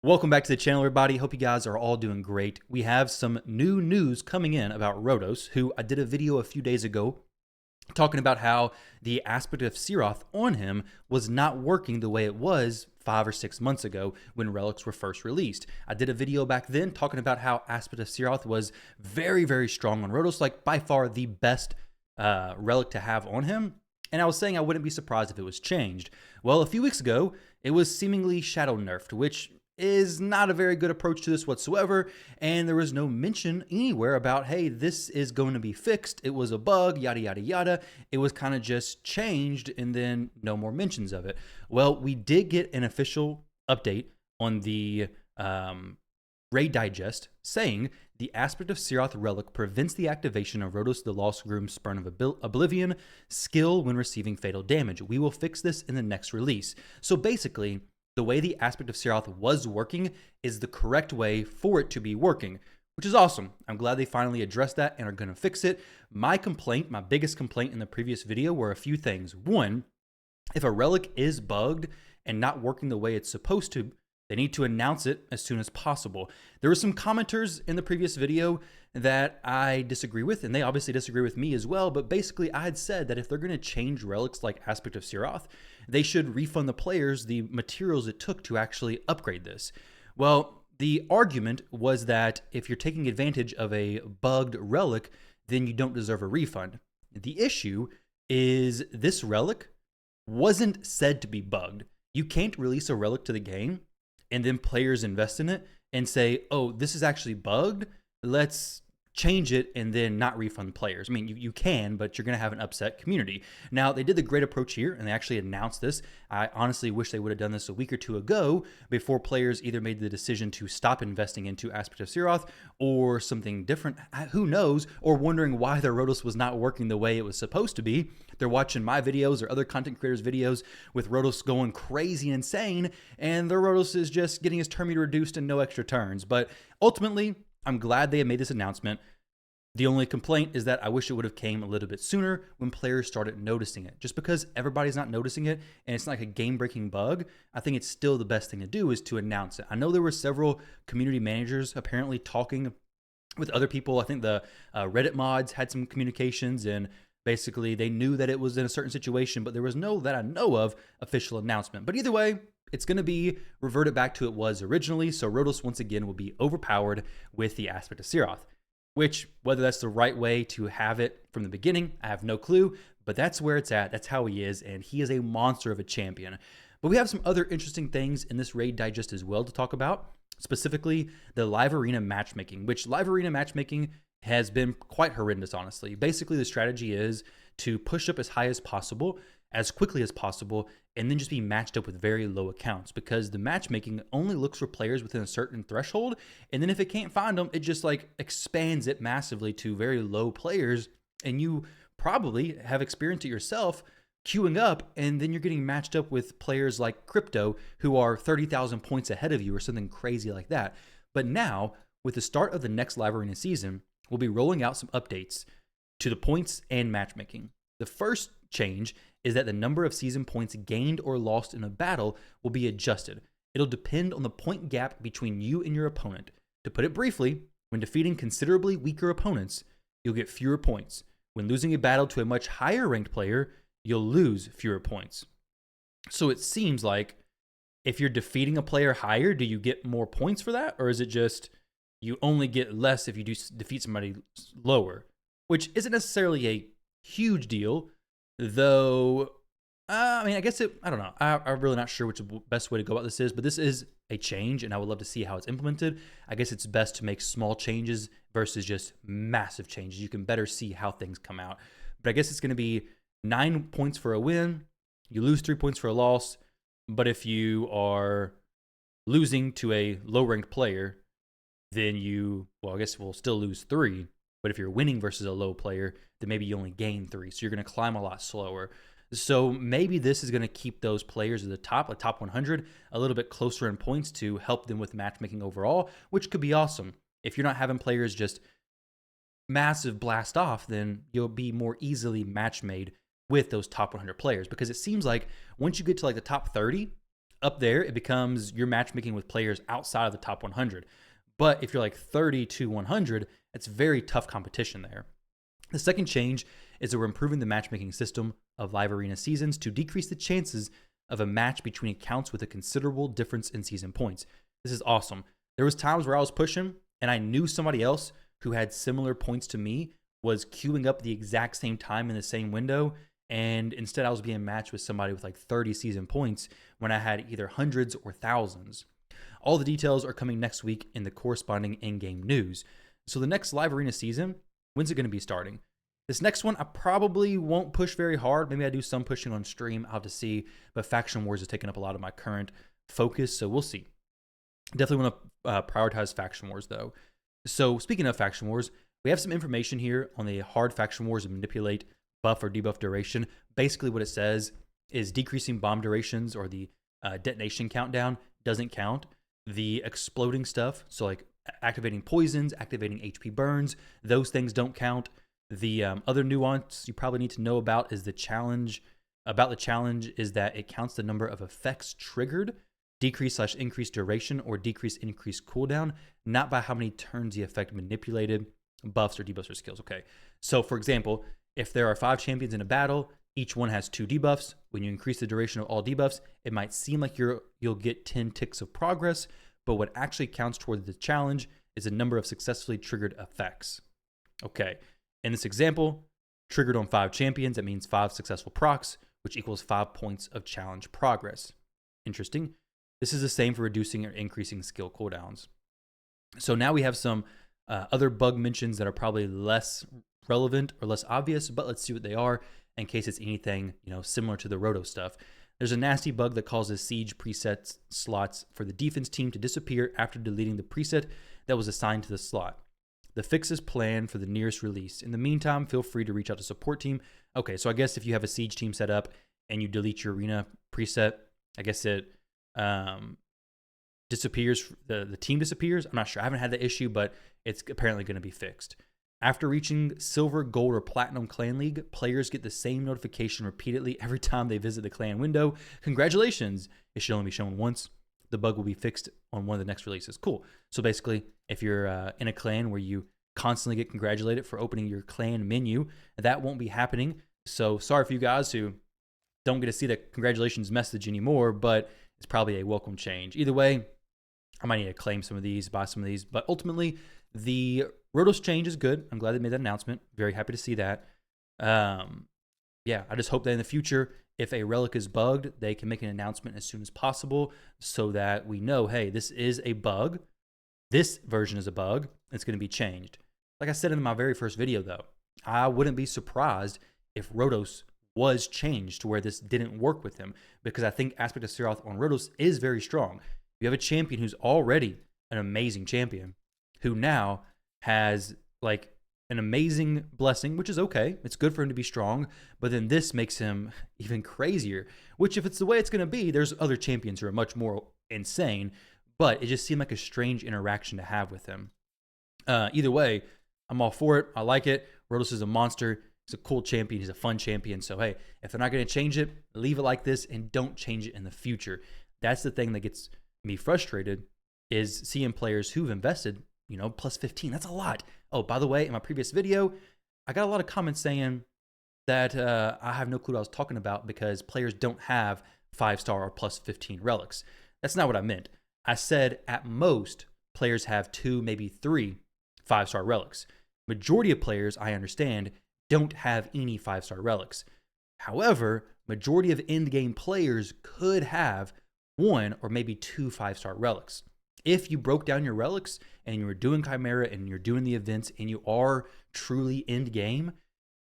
Welcome back to the channel, everybody. Hope you guys are all doing great. We have some new news coming in about Rotos, who I did a video a few days ago talking about how the aspect of Tshirt on him was not working the way it was 5 or 6 months ago when relics were first released. I did a video back then talking about how aspect of Tshirt was very, very strong on Rotos, like by far the best relic to have on him. And I was saying I wouldn't be surprised if it was changed. Well, a few weeks ago, it was seemingly shadow nerfed, which is not a very good approach to this whatsoever, and there was no mention anywhere about, hey, this is going to be fixed, it was a bug, yada yada yada. It was kind of just changed and then no more mentions of it. Well, we did get an official update on the Raid Digest saying the aspect of Tshirt relic prevents the activation of Rotos the Lost Groom Spurn of Oblivion skill when receiving fatal damage. We will fix this in the next release. So basically, the way the aspect of Tshirt was working is the correct way for it to be working, which is awesome. I'm glad they finally addressed that and are going to fix it. My biggest complaint in the previous video were a few things. One, if a relic is bugged and not working the way it's supposed to, they need to announce it as soon as possible. There were some commenters in the previous video that I disagree with, and they obviously disagree with me as well, but basically I had said that if they're going to change relics like aspect of Tshirt, they should refund the players the materials it took to actually upgrade this. Well, the argument was that if you're taking advantage of a bugged relic, then you don't deserve a refund. The issue is this relic wasn't said to be bugged. You can't release a relic to the game and then players invest in it and say, oh, this is actually bugged, let's change it and then not refund players. I mean, you can, but you're going to have an upset community. Now, they did the great approach here, and they actually announced this. I honestly wish they would have done this a week or two ago before players either made the decision to stop investing into aspect of Tshirt or something different. Who knows? Or wondering why their Rotos was not working the way it was supposed to be. They're watching my videos or other content creators' videos with Rotos going crazy and insane, and their Rotos is just getting his turn meter reduced and no extra turns. But ultimately, I'm glad they had made this announcement. The only complaint is that I wish it would have came a little bit sooner when players started noticing it. Just because everybody's not noticing it and it's not like a game-breaking bug, I think it's still the best thing to do is to announce it. I know there were several community managers apparently talking with other people. I think the Reddit mods had some communications, and basically they knew that it was in a certain situation, but there was no, that I know of, official announcement. But either way, it's going to be reverted back to it was originally, so Rotos once again will be overpowered with the aspect of Tshirt, which, whether that's the right way to have it from the beginning, I have no clue, but that's where it's at. That's how he is, and he is a monster of a champion. But we have some other interesting things in this Raid Digest as well to talk about, specifically the live arena matchmaking, which live arena matchmaking has been quite horrendous, honestly. Basically, the strategy is to push up as high as possible, as quickly as possible, and then just be matched up with very low accounts, because the matchmaking only looks for players within a certain threshold, and then if it can't find them, it just like expands it massively to very low players, and you probably have experienced it yourself queuing up, and then you're getting matched up with players like Crypto who are 30,000 points ahead of you or something crazy like that. But now, with the start of the next live arena season, we'll be rolling out some updates to the points and matchmaking. The first change is that the number of season points gained or lost in a battle will be adjusted. It'll depend on the point gap between you and your opponent. To put it briefly, when defeating considerably weaker opponents, you'll get fewer points. When losing a battle to a much higher ranked player, you'll lose fewer points. So it seems like if you're defeating a player higher, do you get more points for that? Or is it just you only get less if you do defeat somebody lower? Which isn't necessarily a huge deal, though. I mean, I guess I don't know. I'm really not sure which the best way to go about this is, but this is a change, and I would love to see how it's implemented. I guess it's best to make small changes versus just massive changes. You can better see how things come out. But I guess it's going to be 9 points for a win. You lose 3 points for a loss. But if you are losing to a low-ranked player, then I guess we'll still lose 3. But if you're winning versus a low player, then maybe you only gain 3. So you're going to climb a lot slower. So maybe this is going to keep those players at the top, like top 100, a little bit closer in points to help them with matchmaking overall, which could be awesome. If you're not having players just massive blast off, then you'll be more easily match made with those top 100 players, because it seems like once you get to like the top 30, up there, it becomes you're matchmaking with players outside of the top 100. But if you're like 30 to 100, it's very tough competition there. The second change is that we're improving the matchmaking system of live arena seasons to decrease the chances of a match between accounts with a considerable difference in season points. This is awesome. There was times where I was pushing and I knew somebody else who had similar points to me was queuing up the exact same time in the same window, and instead I was being matched with somebody with like 30 season points when I had either hundreds or thousands. All the details are coming next week in the corresponding in-game news. So the next live arena season, when's it going to be starting? This next one, I probably won't push very hard. Maybe I do some pushing on stream. I'll have to see. But Faction Wars is taking up a lot of my current focus, so we'll see. Definitely want to prioritize Faction Wars, though. So speaking of Faction Wars, we have some information here on the hard Faction Wars and manipulate buff or debuff duration. Basically what it says is decreasing bomb durations or the detonation countdown doesn't count. The exploding stuff, so like activating poisons, activating HP burns, those things don't count. The other nuance you probably need to know about is the challenge. About the challenge is that it counts the number of effects triggered, decrease/increase duration, or decrease/increase cooldown, not by how many turns the effect manipulated, buffs or debuffs or skills. Okay, so for example, if there are 5 champions in a battle, each one has 2 debuffs. When you increase the duration of all debuffs, it might seem like you'll get 10 ticks of progress, but what actually counts toward the challenge is the number of successfully triggered effects. Okay, in this example, triggered on 5 champions, that means 5 successful procs, which equals 5 points of challenge progress. Interesting. This is the same for reducing or increasing skill cooldowns. So now we have some other bug mentions that are probably less relevant or less obvious, but let's see what they are in case it's anything, similar to the Roto stuff. There's a nasty bug that causes siege preset slots for the defense team to disappear after deleting the preset that was assigned to the slot. The fix is planned for the nearest release. In the meantime, feel free to reach out to support team. Okay, so I guess if you have a siege team set up and you delete your arena preset, I guess it disappears, the team disappears. I'm not sure. I haven't had the issue, but it's apparently going to be fixed. After reaching Silver, Gold, or Platinum Clan League, players get the same notification repeatedly every time they visit the clan window. Congratulations! It should only be shown once. The bug will be fixed on one of the next releases. Cool. So basically, if you're in a clan where you constantly get congratulated for opening your clan menu, that won't be happening. So sorry for you guys who don't get to see the congratulations message anymore, but it's probably a welcome change. Either way, I might need to claim some of these, buy some of these, but ultimately, the Rotos change is good. I'm glad they made that announcement. Very happy to see that. Yeah, I just hope that in the future, if a relic is bugged, they can make an announcement as soon as possible so that we know, hey, this is a bug. This version is a bug. It's going to be changed. Like I said in my very first video, though, I wouldn't be surprised if Rotos was changed to where this didn't work with him, because I think Aspect of Sephiroth on Rotos is very strong. You have a champion who's already an amazing champion, who now has like an amazing blessing, which is okay. It's good for him to be strong, but then this makes him even crazier, which if it's the way it's going to be, there's other champions who are much more insane, but it just seemed like a strange interaction to have with him. Either way, I'm all for it. I like it. Rotos is a monster. He's a cool champion. He's a fun champion. So, hey, if they're not going to change it, leave it like this and don't change it in the future. That's the thing that gets me frustrated, is seeing players who've invested plus 15. That's a lot. Oh, by the way, in my previous video, I got a lot of comments saying that I have no clue what I was talking about because players don't have 5-star or plus 15 relics. That's not what I meant. I said at most, players have 2, maybe 3 5-star relics. Majority of players, I understand, don't have any 5-star relics. However, majority of end-game players could have 1 or maybe 2 5-star relics. If you broke down your relics and you were doing Chimera and you're doing the events and you are truly end game,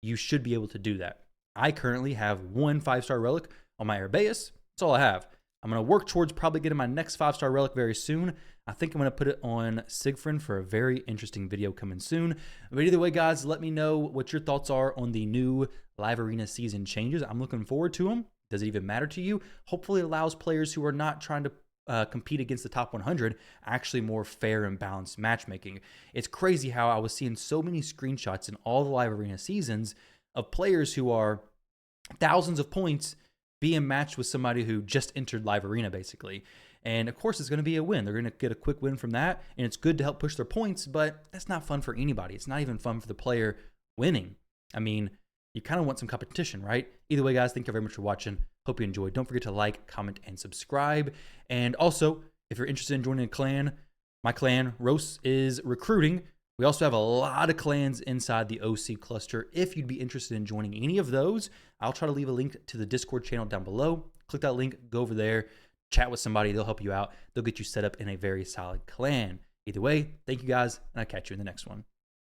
you should be able to do that. I currently have 1 5-star relic on my Arbaeus. That's all I have. I'm going to work towards probably getting my next 5-star relic very soon. I think I'm going to put it on Siegfried for a very interesting video coming soon. But either way, guys, let me know what your thoughts are on the new Live Arena season changes. I'm looking forward to them. Does it even matter to you? Hopefully it allows players who are not trying to compete against the top 100, actually more fair and balanced matchmaking. It's crazy how I was seeing so many screenshots in all the Live Arena seasons of players who are thousands of points being matched with somebody who just entered live arena basically. And of course, it's going to be a win. They're going to get a quick win from that, and it's good to help push their points, but that's not fun for anybody. It's not even fun for the player winning. I mean, you kind of want some competition, right? Either way, guys, thank you very much for watching. Hope you enjoyed. Don't forget to like, comment, and subscribe. And also, if you're interested in joining a clan, my clan, Rotos, is recruiting. We also have a lot of clans inside the OC cluster. If you'd be interested in joining any of those, I'll try to leave a link to the Discord channel down below. Click that link, go over there, chat with somebody. They'll help you out. They'll get you set up in a very solid clan. Either way, thank you guys, and I'll catch you in the next one.